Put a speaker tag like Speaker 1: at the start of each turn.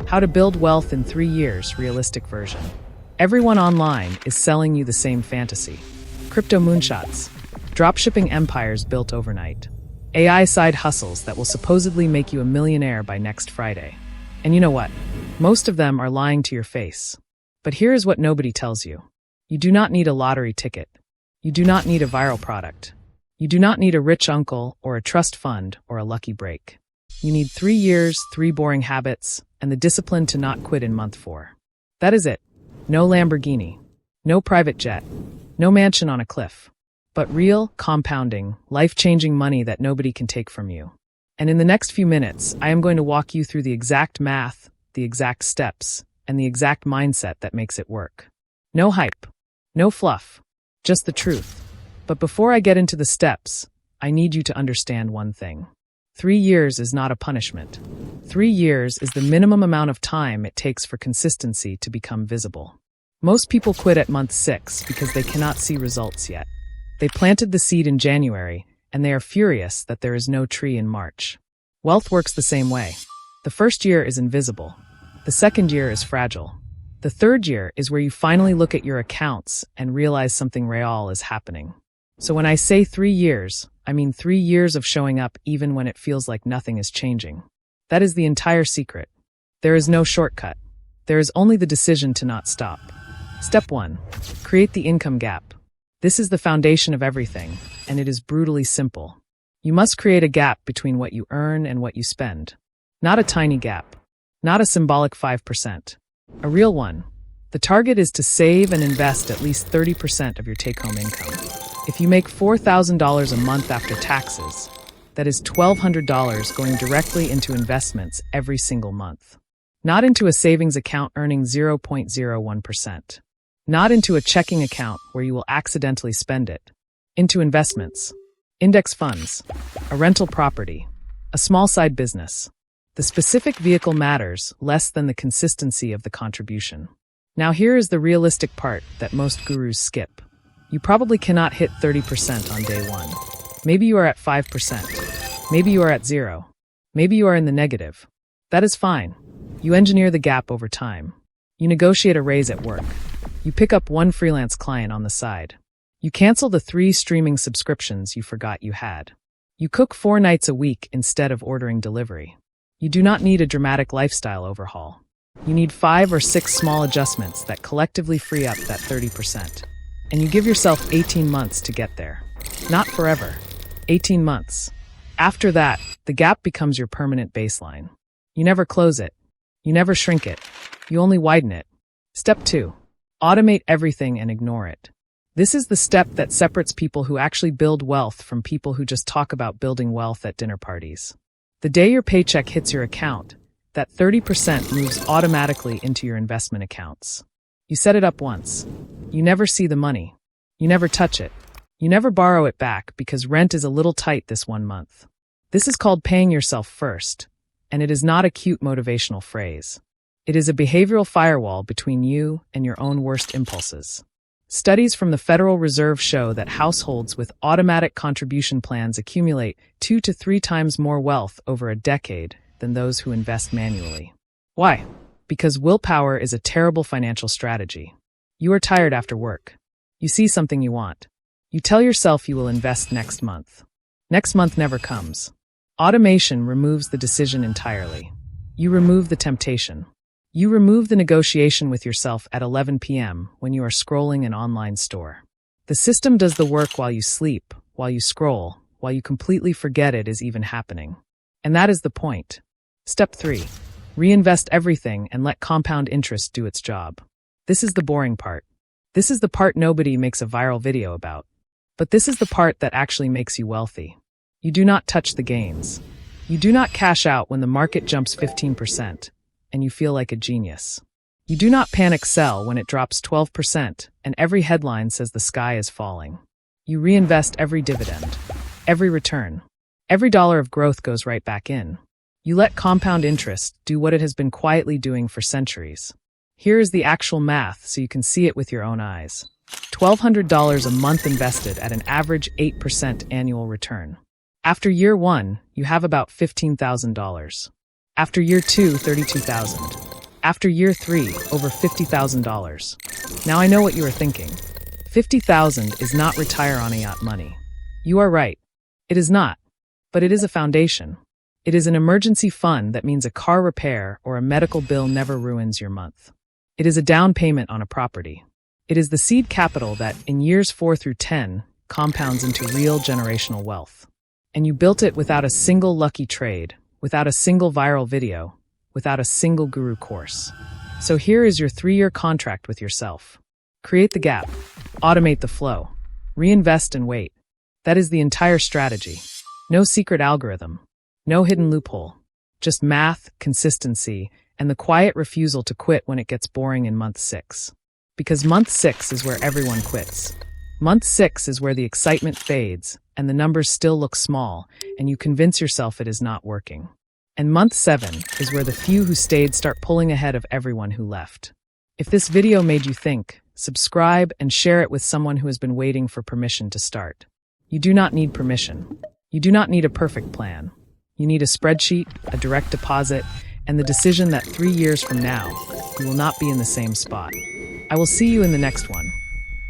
Speaker 1: How to Build Wealth in 3 Years, realistic version. Everyone online is selling you the same fantasy. Crypto moonshots, dropshipping empires built overnight, AI side hustles that will supposedly make you a millionaire by next Friday. And you know what? Most of them are lying to your face. But here is what nobody tells you. You do not need a lottery ticket. You do not need a viral product. You do not need a rich uncle or a trust fund or a lucky break. You need 3 years, 3 boring habits, and the discipline to not quit in month 4. That is it. No Lamborghini, no private jet, no mansion on a cliff, but real, compounding, life-changing money that nobody can take from you. And in the next few minutes, I am going to walk you through the exact math, the exact steps, and the exact mindset that makes it work. No hype, no fluff, just the truth. But before I get into the steps, I need you to understand one thing. 3 years is not a punishment. 3 years is the minimum amount of time it takes for consistency to become visible. Most people quit at month 6 because they cannot see results yet. They planted the seed in January, and they are furious that there is no tree in March. Wealth works the same way. The first year is invisible. The second year is fragile. The third year is where you finally look at your accounts and realize something real is happening. So when I say 3 years, I mean 3 years of showing up even when it feels like nothing is changing. That is the entire secret. There is no shortcut. There is only the decision to not stop. Step 1. Create the income gap. This is the foundation of everything, and it is brutally simple. You must create a gap between what you earn and what you spend. Not a tiny gap. Not a symbolic 5%. A real one. The target is to save and invest at least 30% of your take-home income. If you make $4,000 a month after taxes, that is $1,200 going directly into investments every single month. Not into a savings account earning 0.01%. Not into a checking account where you will accidentally spend it. Into investments. Index funds. A rental property. A small side business. The specific vehicle matters less than the consistency of the contribution. Now here is the realistic part that most gurus skip. You probably cannot hit 30% on day 1. Maybe you are at 5%. Maybe you are at 0. Maybe you are in the negative. That is fine. You engineer the gap over time. You negotiate a raise at work. You pick up 1 freelance client on the side. You cancel the 3 streaming subscriptions you forgot you had. You cook 4 nights a week instead of ordering delivery. You do not need a dramatic lifestyle overhaul. You need 5 or 6 small adjustments that collectively free up that 30%. And you give yourself 18 months to get there. Not forever. 18 months. After that, the gap becomes your permanent baseline. You never close it. You never shrink it. You only widen it. Step 2. Automate everything and ignore it. This is the step that separates people who actually build wealth from people who just talk about building wealth at dinner parties. The day your paycheck hits your account, that 30% moves automatically into your investment accounts. You set it up once. You never see the money. You never touch it. You never borrow it back because rent is a little tight this 1 month. This is called paying yourself first, and it is not a cute motivational phrase. It is a behavioral firewall between you and your own worst impulses. Studies from the Federal Reserve show that households with automatic contribution plans accumulate 2 to 3 times more wealth over a decade than those who invest manually. Why? Because willpower is a terrible financial strategy. You are tired after work. You see something you want. You tell yourself you will invest next month. Next month never comes. Automation removes the decision entirely. You remove the temptation. You remove the negotiation with yourself at 11 p.m. when you are scrolling an online store. The system does the work while you sleep, while you scroll, while you completely forget it is even happening. And that is the point. Step 3. Reinvest everything and let compound interest do its job. This is the boring part. This is the part nobody makes a viral video about. But this is the part that actually makes you wealthy. You do not touch the gains. You do not cash out when the market jumps 15%, and you feel like a genius. You do not panic sell when it drops 12% and every headline says the sky is falling. You reinvest every dividend, every return. Every dollar of growth goes right back in. You let compound interest do what it has been quietly doing for centuries. Here is the actual math so you can see it with your own eyes. $1,200 a month invested at an average 8% annual return. After year 1, you have about $15,000. After year 2, $32,000. After year 3, over $50,000. Now I know what you are thinking. 50,000 is not retire on a yacht money. You are right. It is not. But it is a foundation. It is an emergency fund that means a car repair or a medical bill never ruins your month. It is a down payment on a property. It is the seed capital that, in years 4 through 10, compounds into real generational wealth. And you built it without a single lucky trade, without a single viral video, without a single guru course. So here is your 3-year contract with yourself. Create the gap. Automate the flow. Reinvest and wait. That is the entire strategy. No secret algorithm. No hidden loophole. Just math, consistency, and the quiet refusal to quit when it gets boring in month 6. Because month 6 is where everyone quits. Month 6 is where the excitement fades, and the numbers still look small, and you convince yourself it is not working. And month 7 is where the few who stayed start pulling ahead of everyone who left. If this video made you think, subscribe and share it with someone who has been waiting for permission to start. You do not need permission. You do not need a perfect plan. You need a spreadsheet, a direct deposit, and the decision that 3 years from now, you will not be in the same spot. I will see you in the next one.